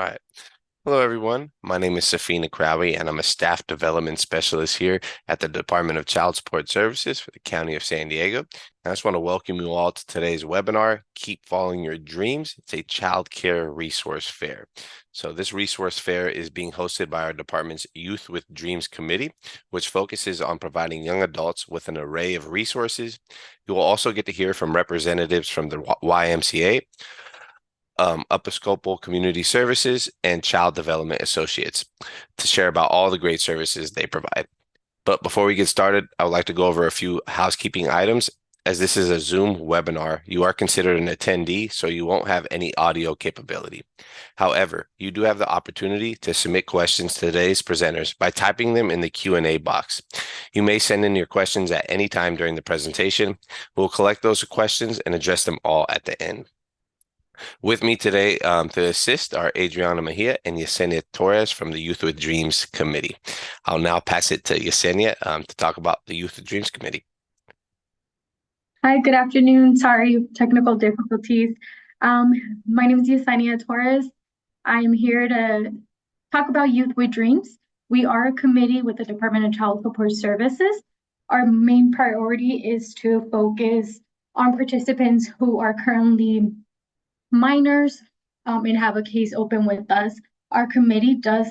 right. Hello, everyone. My name is Safina Crowley, and I'm a staff development specialist here at the Department of Child Support Services for the County of San Diego. And I just want to welcome you all to today's webinar, Keep Following Your Dreams. It's a child care resource fair. So this resource fair is being hosted by our department's Youth with Dreams Committee, which focuses on providing young adults with an array of resources. You will also get to hear from representatives from the YMCA, Upper Community Services, and Child Development Associates to share about all the great services they provide. But before we get started, I would like to go over a few housekeeping items. As this is a Zoom webinar, you are considered an attendee, so you won't have any audio capability. However, you do have the opportunity to submit questions to today's presenters by typing them in the Q&A box. You may send in your questions at any time during the presentation. We'll collect those questions and address them all at the end. With me today to assist are Adriana Mejia and Yesenia Torres from the Youth with Dreams Committee. I'll now pass it to Yesenia to talk about the Youth with Dreams Committee. Hi, good afternoon. Sorry, technical difficulties. My name is Yesenia Torres. I'm here to talk about Youth with Dreams. We are a committee with the Department of Child Support Services. Our main priority is to focus on participants who are currently minors and have a case open with us. Our committee does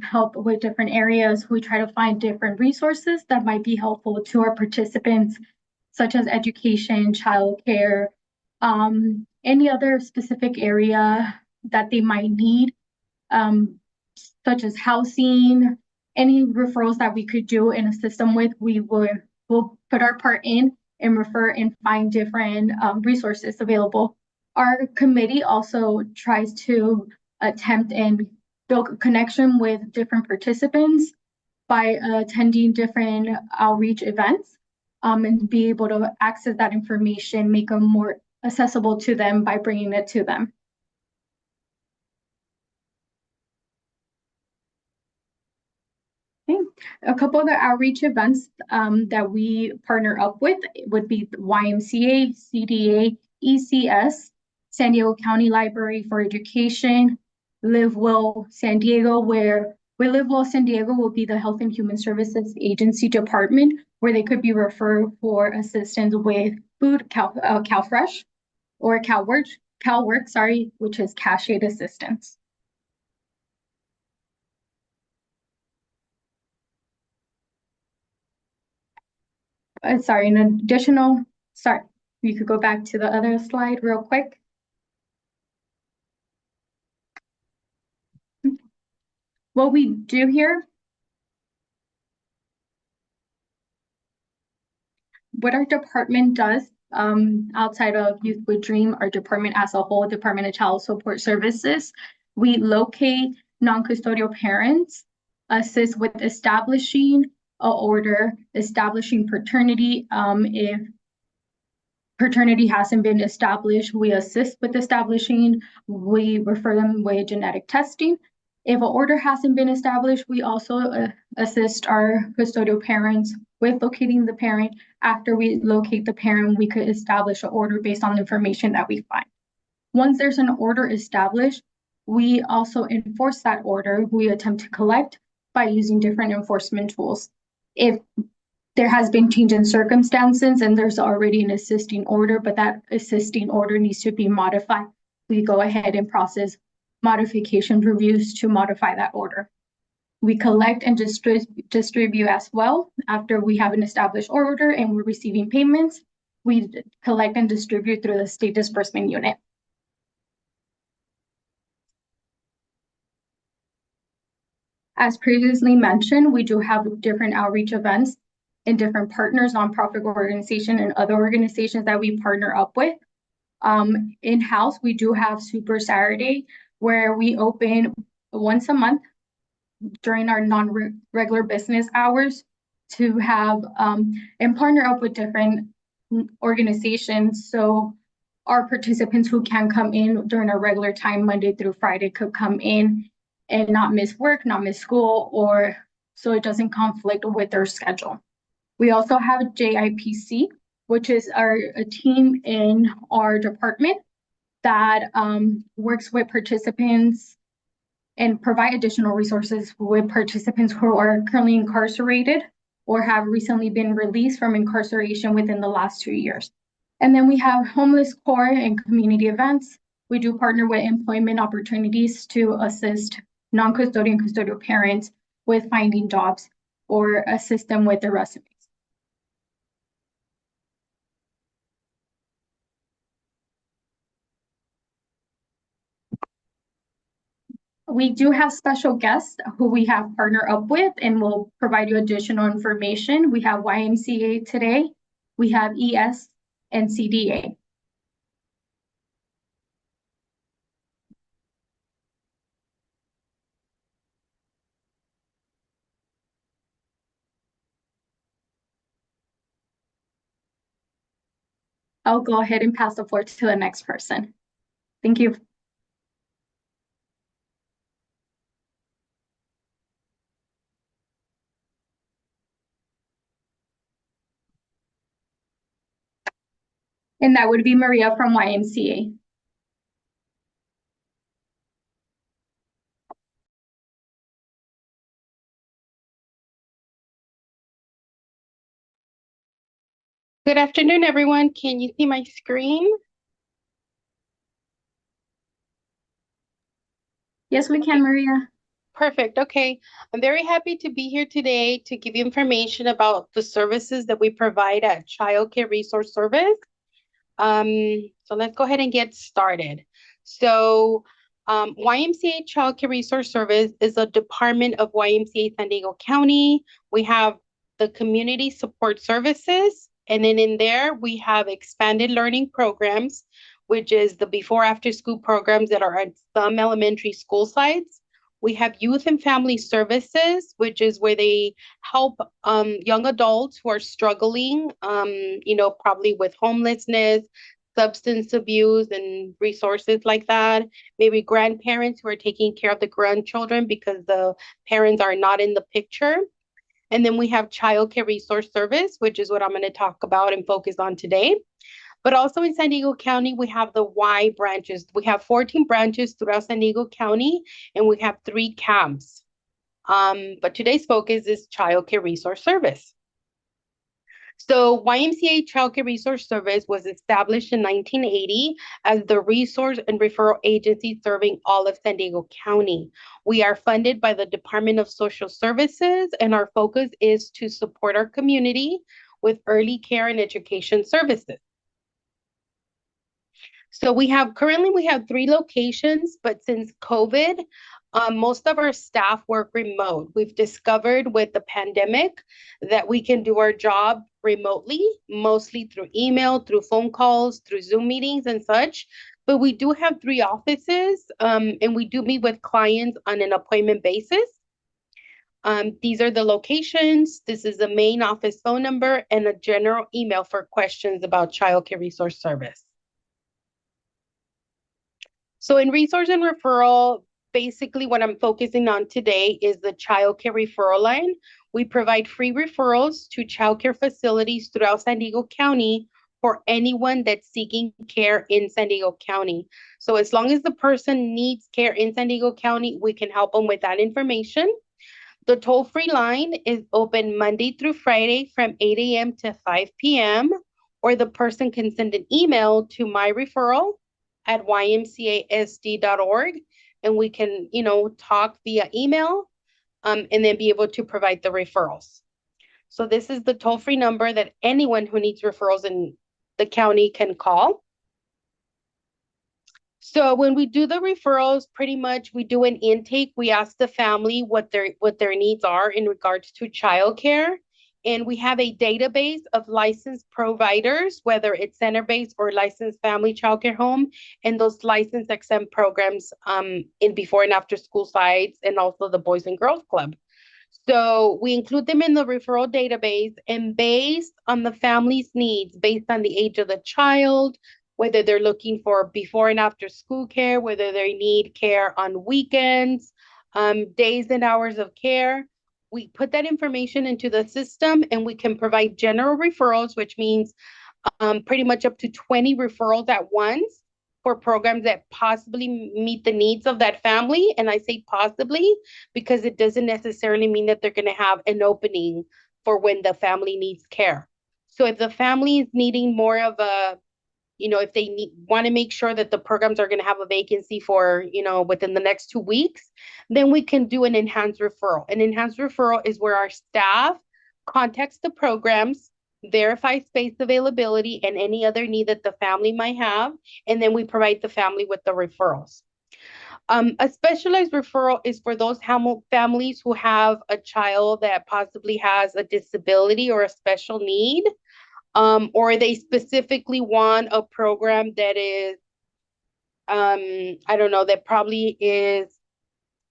help with different areas. We try to find different resources that might be helpful to our participants, such as education, childcare, any other specific area that they might need, such as housing, any referrals that we could do and assist them with, we'll put our part in and refer and find different resources available. Our committee also tries to attempt and build a connection with different participants by attending different outreach events and be able to access that information, make them more accessible to them by bringing it to them. Okay. A couple of the outreach events that we partner up with would be YMCA, CDA, ECS, San Diego County Library for Education, Live Well San Diego, where Live Well San Diego will be the Health and Human Services Agency department, where they could be referred for assistance with food, CalFresh, or CalWork, sorry, which is cash aid assistance. Sorry, you could go back to the other slide real quick. What we do here, what our department does outside of Youth with Dream, our department as a whole, Department of Child Support Services, we locate non-custodial parents, assist with establishing an order, establishing paternity. If paternity hasn't been established, we assist with establishing, we refer them with genetic testing. If an order hasn't been established, we also assist our custodial parents with locating the parent. After we locate the parent, we could establish an order based on the information that we find. Once there's an order established, we also enforce that order. We attempt to collect by using different enforcement tools. If there has been change in circumstances and there's already an assisting order, but that assisting order needs to be modified, we go ahead and process modification reviews to modify that order. We collect and distribute as well. After we have an established order and we're receiving payments, we collect and distribute through the state disbursement unit. As previously mentioned, we do have different outreach events and different partners, nonprofit organizations and other organizations that we partner up with. In-house, we do have Super Saturday, where we open once a month during our non-regular business hours to have and partner up with different organizations. So our participants who can come in during our regular time, Monday through Friday, could come in and not miss work, not miss school, or so it doesn't conflict with their schedule. We also have JIPC, which is a team in our department that works with participants and provide additional resources with participants who are currently incarcerated or have recently been released from incarceration within the last 2 years. And then we have homeless core and community events. We do partner with employment opportunities to assist non-custodial and custodial parents with finding jobs or assist them with their resumes. We do have special guests who we have partnered up with and will provide you additional information. We have YMCA today, we have ES and CDA. I'll go ahead and pass the floor to the next person. Thank you. And that would be Maria from YMCA. Good afternoon, everyone. Can you see my screen? Yes, we can, Maria. Perfect. Okay. I'm very happy to be here today to give you information about the services that we provide at Child Care Resource Service. So let's go ahead and get started. So YMCA Child Care Resource Service is a department of YMCA San Diego County. We have the community support services, and then in there we have expanded learning programs, which is the before after school programs that are at some elementary school sites. We have youth and family services, which is where they help young adults who are struggling, probably with homelessness, substance abuse, and resources like that. Maybe grandparents who are taking care of the grandchildren because the parents are not in the picture. And then we have Child Care Resource Service, which is what I'm going to talk about and focus on today. But also in San Diego County, we have the Y branches. We have 14 branches throughout San Diego County, and we have 3 camps. But today's focus is Child Care Resource Service. So YMCA Child Care Resource Service was established in 1980 as the resource and referral agency serving all of San Diego County. We are funded by the Department of Social Services, and our focus is to support our community with early care and education services. So currently we have 3 locations, but since COVID, most of our staff work remote. We've discovered with the pandemic that we can do our job remotely, mostly through email, through phone calls, through Zoom meetings and such. But we do have 3 offices, and we do meet with clients on an appointment basis. These are the locations. This is the main office phone number and a general email for questions about Child Care Resource Service. So in resource and referral, basically what I'm focusing on today is the child care referral line. We provide free referrals to child care facilities throughout San Diego County for anyone that's seeking care in San Diego County. So as long as the person needs care in San Diego County, we can help them with that information. The toll-free line is open Monday through Friday from 8 a.m. to 5 p.m. Or the person can send an email to myreferral@ymcasd.org, and we can, talk via email, and then be able to provide the referrals. So this is the toll-free number that anyone who needs referrals in the county can call. So when we do the referrals, pretty much we do an intake. We ask the family what their needs are in regards to childcare. And we have a database of licensed providers, whether it's center-based or licensed family childcare home, and those licensed exempt programs in before and after school sites, and also the Boys and Girls Club. So we include them in the referral database, and based on the family's needs, based on the age of the child, whether they're looking for before and after school care, whether they need care on weekends, days and hours of care, we put that information into the system, and we can provide general referrals, which means pretty much up to 20 referrals at once for programs that possibly meet the needs of that family. And I say possibly because it doesn't necessarily mean that they're going to have an opening for when the family needs care. So if the family is needing more of a, if they want to make sure that the programs are going to have a vacancy for, within the next 2 weeks, then we can do an enhanced referral. An enhanced referral is where our staff contacts the programs, verify space availability and any other need that the family might have, and then we provide the family with the referrals. A specialized referral is for those families who have a child that possibly has a disability or a special need, or they specifically want a program that is, I don't know, that probably is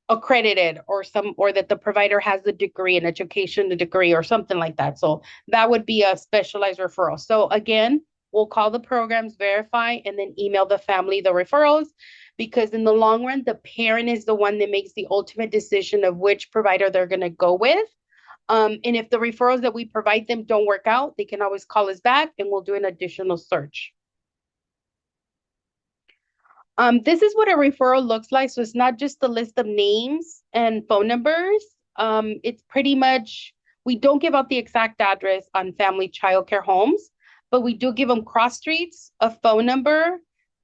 accredited or that the provider has a degree, an education degree or something like that. So that would be a specialized referral. So again, we'll call the programs, verify, and then email the family the referrals, because in the long run, the parent is the one that makes the ultimate decision of which provider they're going to go with. And if the referrals that we provide them don't work out, they can always call us back and we'll do an additional search. This is what a referral looks like. So it's not just a list of names and phone numbers. It's pretty much, we don't give out the exact address on family childcare homes, but we do give them cross streets, a phone number,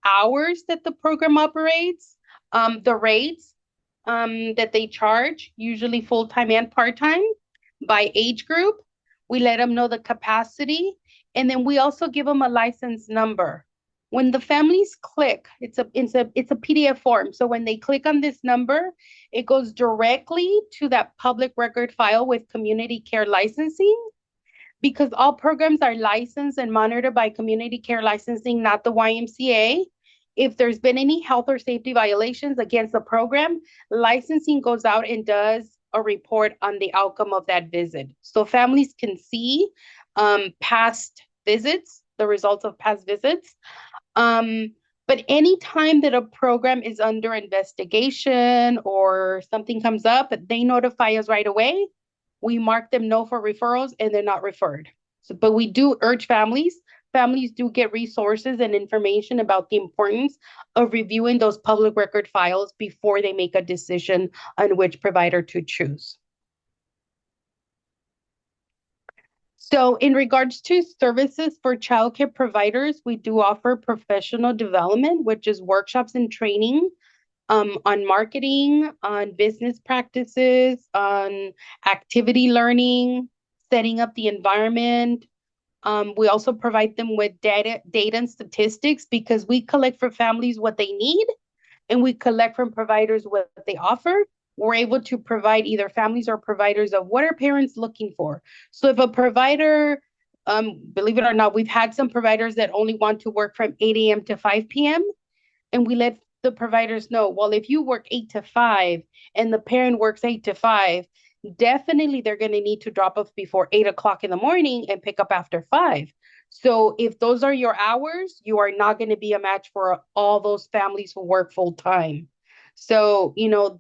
hours that the program operates, the rates that they charge, usually full-time and part-time, by age group. We let them know the capacity, and then we also give them a license number. When the families click, it's a PDF form. So when they click on this number, it goes directly to that public record file with community care licensing, because all programs are licensed and monitored by community care licensing, not the YMCA. If there's been any health or safety violations against the program, licensing goes out and does a report on the outcome of that visit. So families can see past visits, the results of past visits. But anytime that a program is under investigation or something comes up, they notify us right away. We mark them no for referrals and they're not referred. So, but we do urge families do get resources and information about the importance of reviewing those public record files before they make a decision on which provider to choose. So in regards to services for childcare providers, we do offer professional development, which is workshops and training on marketing, on business practices, on activity learning, setting up the environment. We also provide them with data and statistics, because we collect for families what they need and we collect from providers what they offer. We're able to provide either families or providers of what are parents looking for. So if a provider, believe it or not, we've had some providers that only want to work from 8 a.m. to 5 p.m. And we let the providers know, well, if you work 8 to 5 and the parent works 8 to 5, definitely they're going to need to drop off before 8 o'clock in the morning and pick up after 5. So if those are your hours, you are not going to be a match for all those families who work full time. So,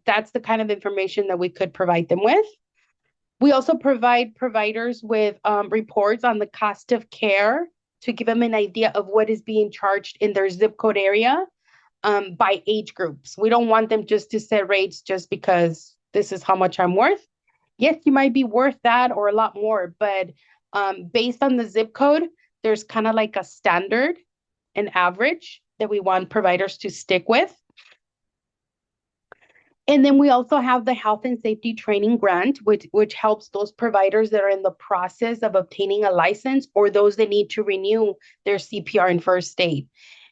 that's the kind of information that we could provide them with. We also provide providers with reports on the cost of care to give them an idea of what is being charged in their zip code area by age groups. We don't want them just to set rates just because this is how much I'm worth. Yes, you might be worth that or a lot more, but based on the zip code, there's kind of like a standard, an average that we want providers to stick with. And then we also have the health and safety training grant, which helps those providers that are in the process of obtaining a license or those that need to renew their CPR and first aid.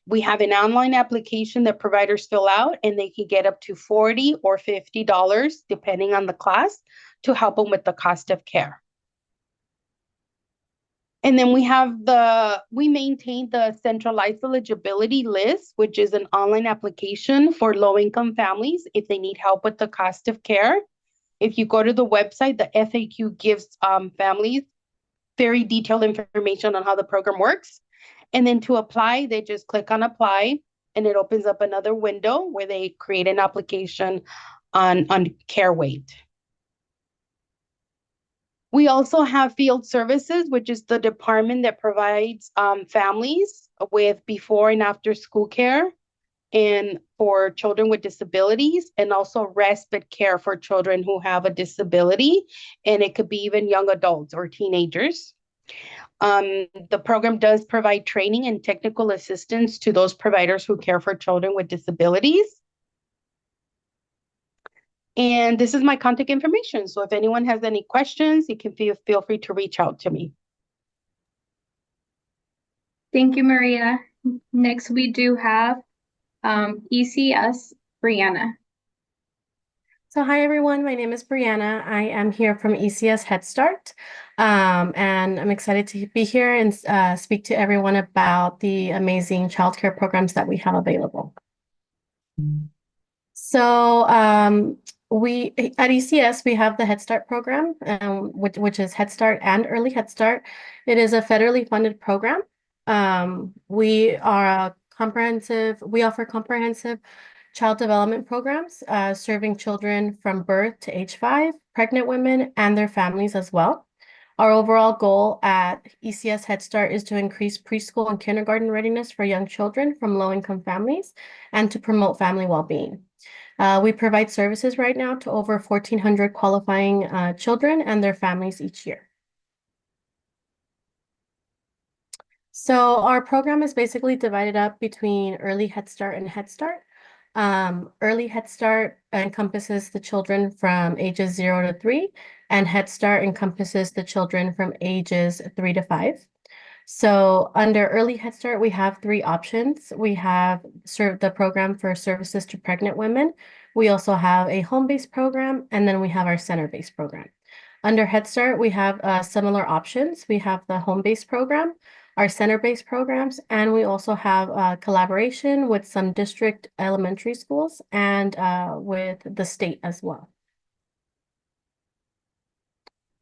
We have an online application that providers fill out, and they can get up to $40 or $50, depending on the class, to help them with the cost of care. And then we maintain the centralized eligibility list, which is an online application for low-income families if they need help with the cost of care. If you go to the website, the FAQ gives families very detailed information on how the program works. And then to apply, they just click on apply, and it opens up another window where they create an application on care weight. We also have field services, which is the department that provides families with before and after school care. and for children with disabilities, and also respite care for children who have a disability, and it could be even young adults or teenagers. The program does provide training and technical assistance to those providers who care for children with disabilities. And this is my contact information. So if anyone has any questions, you can feel free to reach out to me. Thank you, Maria. Next, we do have ECS, Brianna. So hi everyone, my name is Brianna. I am here from ECS Head Start, and I'm excited to be here and speak to everyone about the amazing childcare programs that we have available. So we at ECS we have the Head Start program, which is Head Start and Early Head Start. It is a federally funded program. We offer comprehensive child development programs, serving children from birth to age 5, pregnant women, and their families as well. Our overall goal at ECS Head Start is to increase preschool and kindergarten readiness for young children from low-income families and to promote family well-being. We provide services right now to over 1,400 qualifying children and their families each year. So our program is basically divided up between Early Head Start and Head Start. Early Head Start encompasses the children from ages 0 to 3, and Head Start encompasses the children from ages 3 to 5. So under Early Head Start, we have 3 options. We have the program for services to pregnant women. We also have a home-based program, and then we have our center-based program. Under Head Start, we have similar options. We have the home-based program, our center-based programs, and we also have collaboration with some district elementary schools and with the state as well.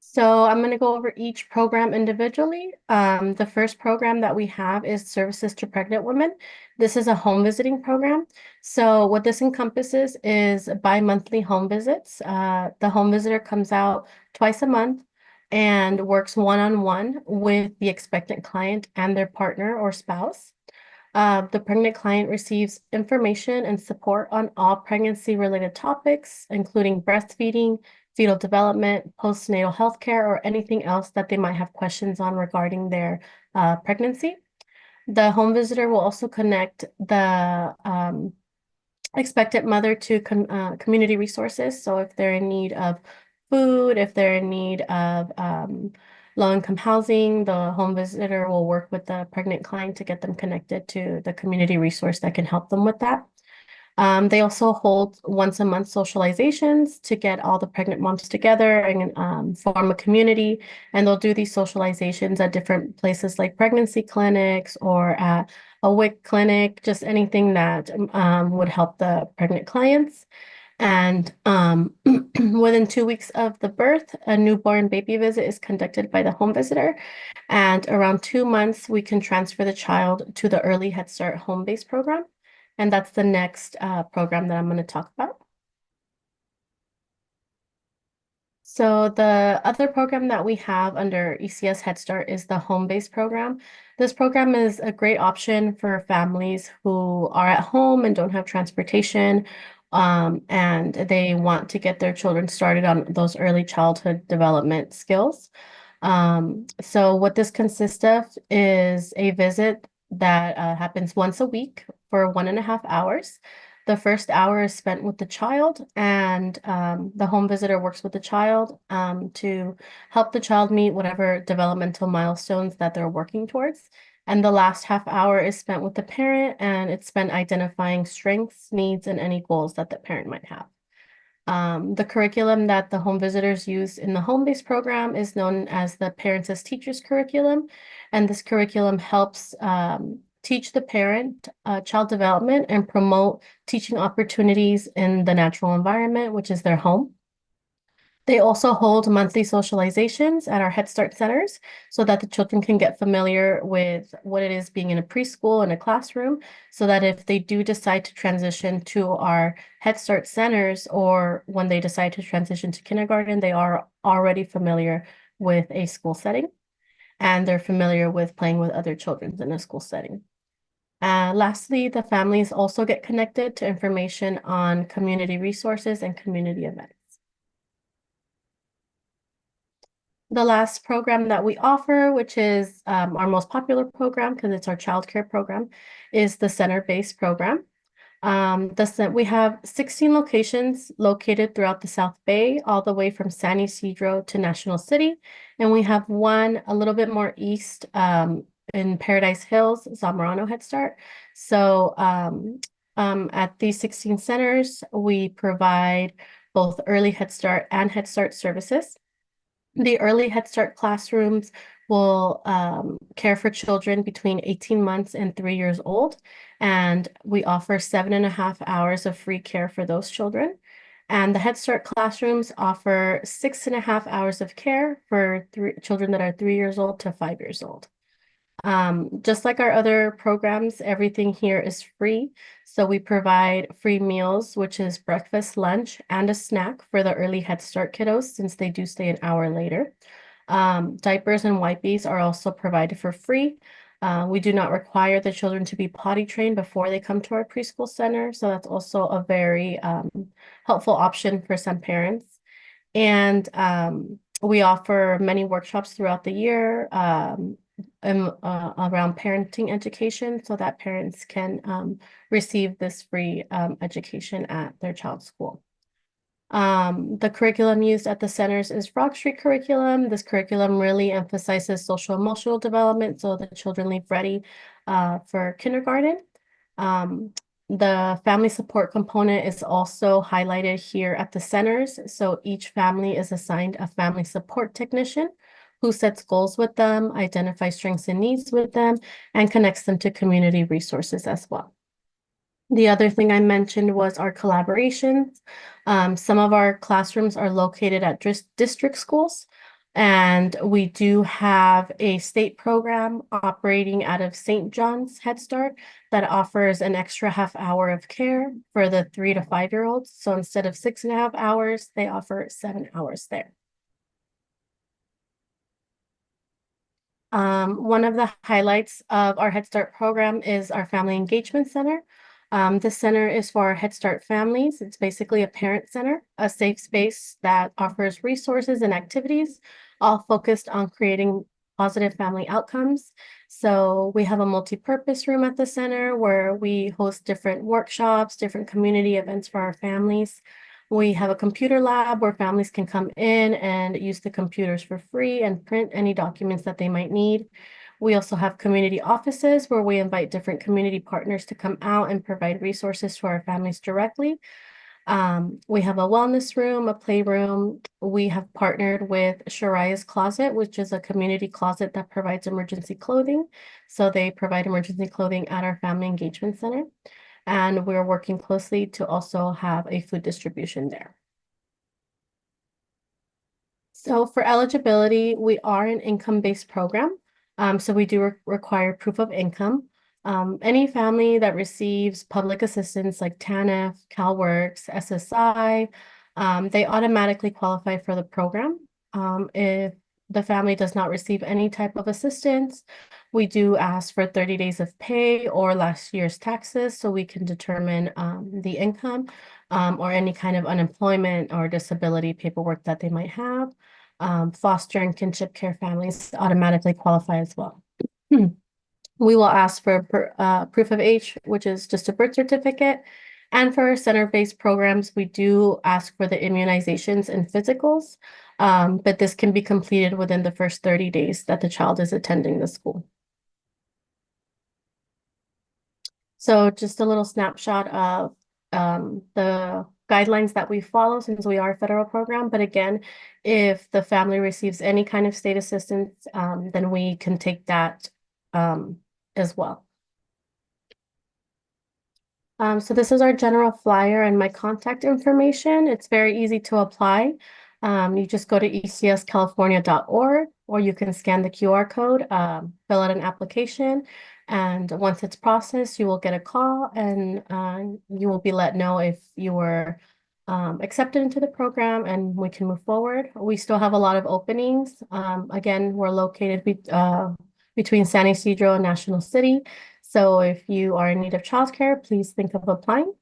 So I'm going to go over each program individually. The first program that we have is Services to Pregnant Women. This is a home visiting program. So what this encompasses is bi-monthly home visits. The home visitor comes out twice a month and works one-on-one with the expectant client and their partner or spouse. The pregnant client receives information and support on all pregnancy-related topics, including breastfeeding, fetal development, postnatal health care, or anything else that they might have questions on regarding their pregnancy. The home visitor will also connect the expectant mother to community resources. So if they're in need of food, if they're in need of low-income housing, the home visitor will work with the pregnant client to get them connected to the community resource that can help them with that. They also hold once a month socializations to get all the pregnant moms together and form a community. And they'll do these socializations at different places like pregnancy clinics or at a WIC clinic, just anything that would help the pregnant clients. And within 2 weeks of the birth, a newborn baby visit is conducted by the home visitor. And around 2 months, we can transfer the child to the Early Head Start home-based program. And that's the next program that I'm going to talk about. So the other program that we have under ECS Head Start is the home-based program. This program is a great option for families who are at home and don't have transportation, and they want to get their children started on those early childhood development skills. So what this consists of is a visit that happens once a week for 1.5 hours. The first hour is spent with the child, and the home visitor works with the child to help the child meet whatever developmental milestones that they're working towards. And the last half hour is spent with the parent, and it's spent identifying strengths, needs, and any goals that the parent might have. The curriculum that the home visitors use in the home-based program is known as the Parents as Teachers curriculum. And this curriculum helps teach the parent child development and promote teaching opportunities in the natural environment, which is their home. They also hold monthly socializations at our Head Start centers so that the children can get familiar with what it is being in a preschool and a classroom, so that if they do decide to transition to our Head Start centers or when they decide to transition to kindergarten, they are already familiar with a school setting and they're familiar with playing with other children in a school setting. Lastly, the families also get connected to information on community resources and community events. The last program that we offer, which is our most popular program because it's our childcare program, is the center-based program. We have 16 locations located throughout the South Bay, all the way from San Isidro to National City. And we have one a little bit more east in Paradise Hills, Zamorano Head Start. So at these 16 centers, we provide both early Head Start and Head Start services. The early Head Start classrooms will care for children between 18 months and 3 years old. And we offer 7.5 hours of free care for those children. And the Head Start classrooms offer 6.5 hours of care for children that are 3 years old to 5 years old. Just like our other programs, everything here is free. So we provide free meals, which is breakfast, lunch, and a snack for the early Head Start kiddos since they do stay an hour later. Diapers and wipes are also provided for free. We do not require the children to be potty trained before they come to our preschool center. So that's also a very helpful option for some parents. And we offer many workshops throughout the year around parenting education so that parents can receive this free education at their child's school. The curriculum used at the centers is Frog Street curriculum. This curriculum really emphasizes social emotional development so the children leave ready for kindergarten. The family support component is also highlighted here at the centers. So each family is assigned a family support technician who sets goals with them, identifies strengths and needs with them, and connects them to community resources as well. The other thing I mentioned was our collaborations. Some of our classrooms are located at district schools, and we do have a state program operating out of St. John's Head Start that offers an extra half hour of care for the 3 to 5 year olds. So instead of 6.5 hours, they offer 7 hours there. One of the highlights of our Head Start program is our Family Engagement Center. The center is for our Head Start families. It's basically a parent center, a safe space that offers resources and activities, all focused on creating positive family outcomes. So we have a multi-purpose room at the center where we host different workshops, different community events for our families. We have a computer lab where families can come in and use the computers for free and print any documents that they might need. We also have community offices where we invite different community partners to come out and provide resources to our families directly. We have a wellness room, a playroom. We have partnered with Shariah's Closet, which is a community closet that provides emergency clothing. So they provide emergency clothing at our Family Engagement Center. And we're working closely to also have a food distribution there. So for eligibility, we are an income-based program. So we do require proof of income. Any family that receives public assistance like TANF, CalWORKS, SSI, they automatically qualify for the program. If the family does not receive any type of assistance, we do ask for 30 days of pay or last year's taxes so we can determine the income or any kind of unemployment or disability paperwork that they might have. Foster and kinship care families automatically qualify as well. We will ask for proof of age, which is just a birth certificate. And for center-based programs, we do ask for the immunizations and physicals, but this can be completed within the first 30 days that the child is attending the school. So just a little snapshot of the guidelines that we follow since we are a federal program. But again, if the family receives any kind of state assistance, then we can take that as well. So this is our general flyer and my contact information. It's very easy to apply. You just go to ecscalifornia.org or you can scan the QR code, fill out an application, and once it's processed, you will get a call and you will be let know if you were accepted into the program and we can move forward. We still have a lot of openings. Again, we're located between San Isidro and National City. So if you are in need of childcare, please think of applying.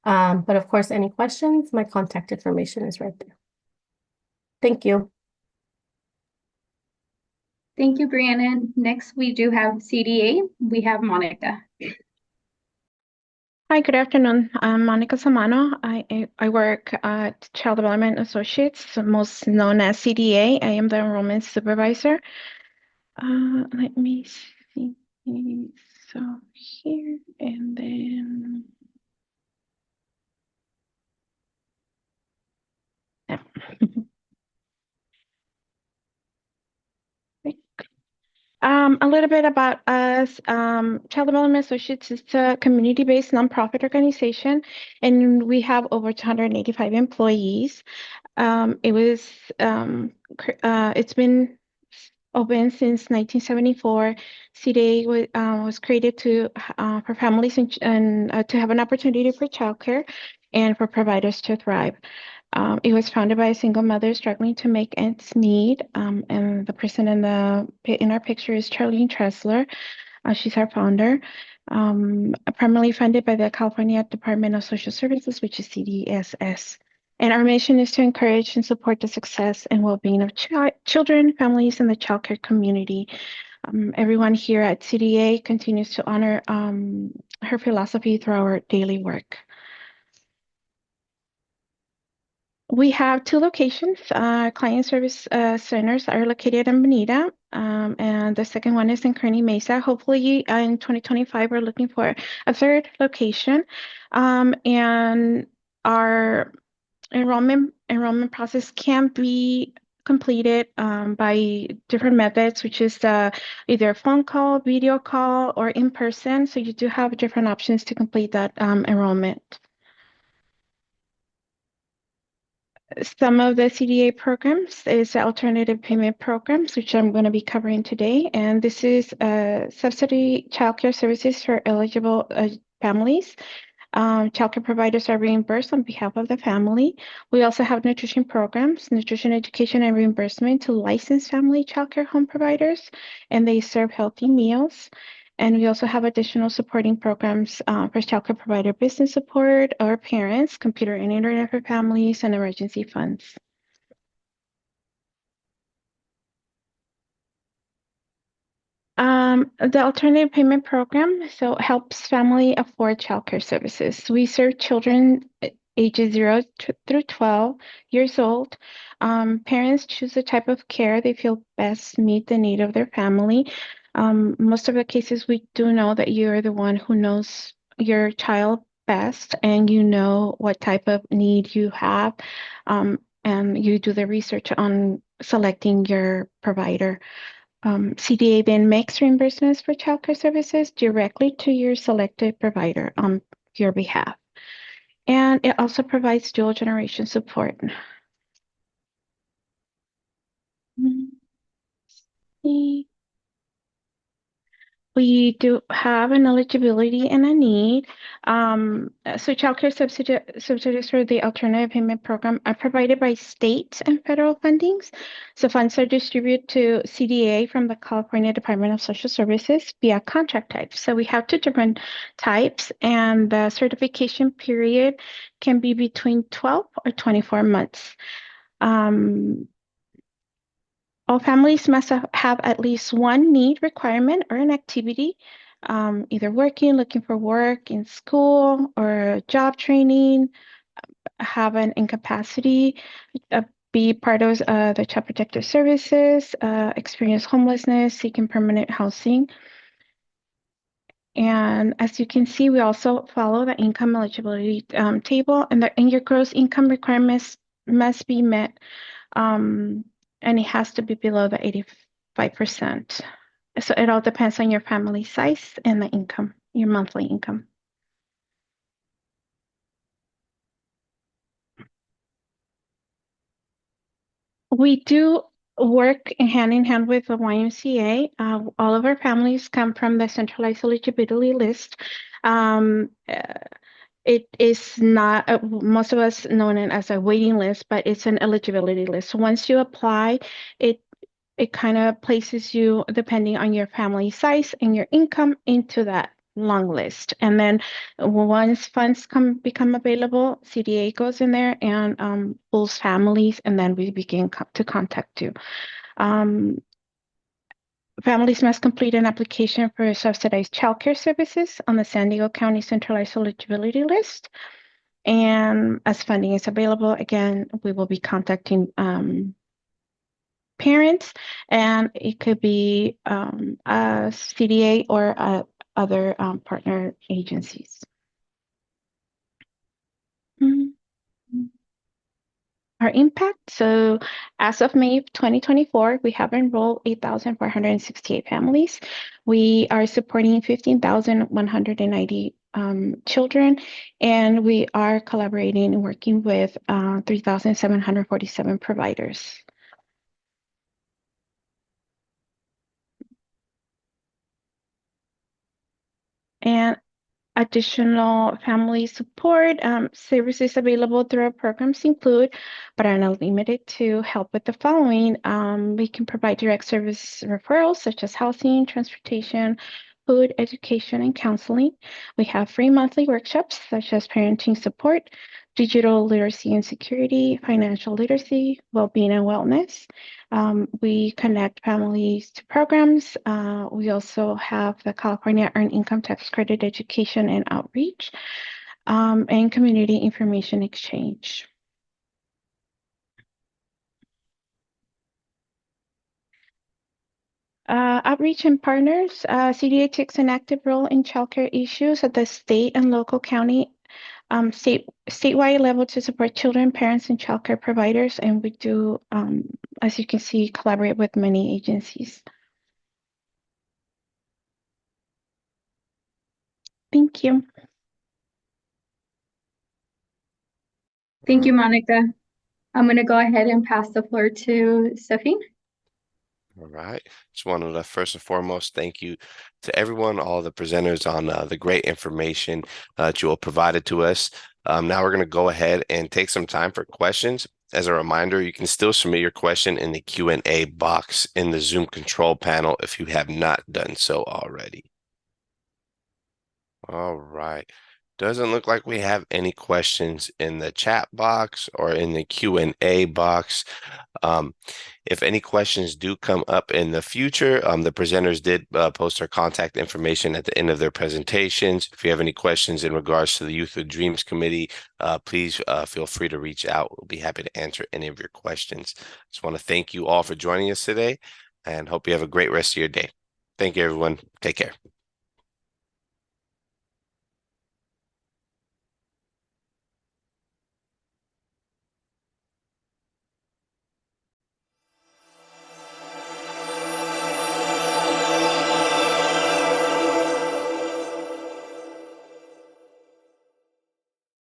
But of course, any questions, my contact information is right there. Thank you. Thank you, Brianna. Next, we do have CDA. We have Monica. Hi, good afternoon. I'm Monica Samano. I work at Child Development Associates, most known as CDA. I am the enrollment supervisor. Let me see. So here and then. Yeah. A little bit about us. Child Development Associates is a community-based nonprofit organization, and we have over 285 employees. It's been open since 1974. CDA was created for families and to have an opportunity for childcare and for providers to thrive. It was founded by a single mother struggling to make ends meet, and the person in our picture is Charlene Tressler. She's our founder. Primarily funded by the California Department of Social Services, which is CDSS. And our mission is to encourage and support the success and well-being of children, families, and the childcare community. Everyone here at CDA continues to honor her philosophy through our daily work. We have two locations. Client service centers are located in Bonita, and the second one is in Kearney Mesa. Hopefully, in 2025, we're looking for a third location. And our enrollment process can be completed by different methods, which is either phone call, video call, or in person. So you do have different options to complete that enrollment. Some of the CDA programs is alternative payment programs, which I'm going to be covering today. And this is subsidy childcare services for eligible families. Childcare providers are reimbursed on behalf of the family. We also have nutrition programs, nutrition education and reimbursement to licensed family childcare home providers, and they serve healthy meals. And we also have additional supporting programs for childcare provider business support or parents, computer and internet for families, and emergency funds. The alternative payment program helps family afford childcare services. We serve children ages 0 through 12 years old. Parents choose the type of care they feel best meet the need of their family. Most of the cases, we do know that you're the one who knows your child best, and you know what type of need you have, and you do the research on selecting your provider. CDA then makes reimbursements for childcare services directly to your selected provider on your behalf. And it also provides dual generation support. We do have an eligibility and a need. So childcare subsidies for the alternative payment program are provided by state and federal fundings. So funds are distributed to CDA from the California Department of Social Services via contract type. So we have two different types, and the certification period can be between 12 or 24 months. All families must have at least one need requirement or an activity, either working, looking for work in school or job training, have an incapacity, be part of the Child Protective Services, experience homelessness, seeking permanent housing. And as you can see, we also follow the income eligibility table, and your gross income requirements must be met. And it has to be below the 85%. So it all depends on your family size and the income, your monthly income. We do work hand in hand with the YMCA. All of our families come from the centralized eligibility list. It is not, most of us know it as a waiting list, but it's an eligibility list. So once you apply, it kind of places you, depending on your family size and your income, into that long list. And then once funds become available, CDA goes in there and pulls families, and then we begin to contact you. Families must complete an application for subsidized childcare services on the San Diego County Centralized Eligibility List. And as funding is available, again, we will be contacting parents, and it could be a CDA or other partner agencies. Our impact. So as of May 2024, we have enrolled 8,468 families. We are supporting 15,190 children, and we are collaborating and working with 3,747 providers. And additional family support services available through our programs include, but are not limited to, help with the following. We can provide direct service referrals such as housing, transportation, food, education, and counseling. We have free monthly workshops such as parenting support, digital literacy and security, financial literacy, well-being and wellness. We connect families to programs. We also have the California Earned Income Tax Credit education and outreach, and community information exchange. Outreach and partners. CDA takes an active role in childcare issues at the state and local county statewide level to support children, parents, and childcare providers. And we do, as you can see, collaborate with many agencies. Thank you. Thank you, Monica. I'm going to go ahead and pass the floor to Stephanie. All right. Just wanted to first and foremost thank you to everyone, all the presenters on the great information that you all provided to us. Now we're going to go ahead and take some time for questions. As a reminder, you can still submit your question in the Q&A box in the Zoom control panel if you have not done so already. All right. Doesn't look like we have any questions in the chat box or in the Q&A box. If any questions do come up in the future, the presenters did post their contact information at the end of their presentations. If you have any questions in regards to the Youth with Dreams Committee, please feel free to reach out. We'll be happy to answer any of your questions. Just want to thank you all for joining us today and hope you have a great rest of your day. Thank you, everyone. Take care.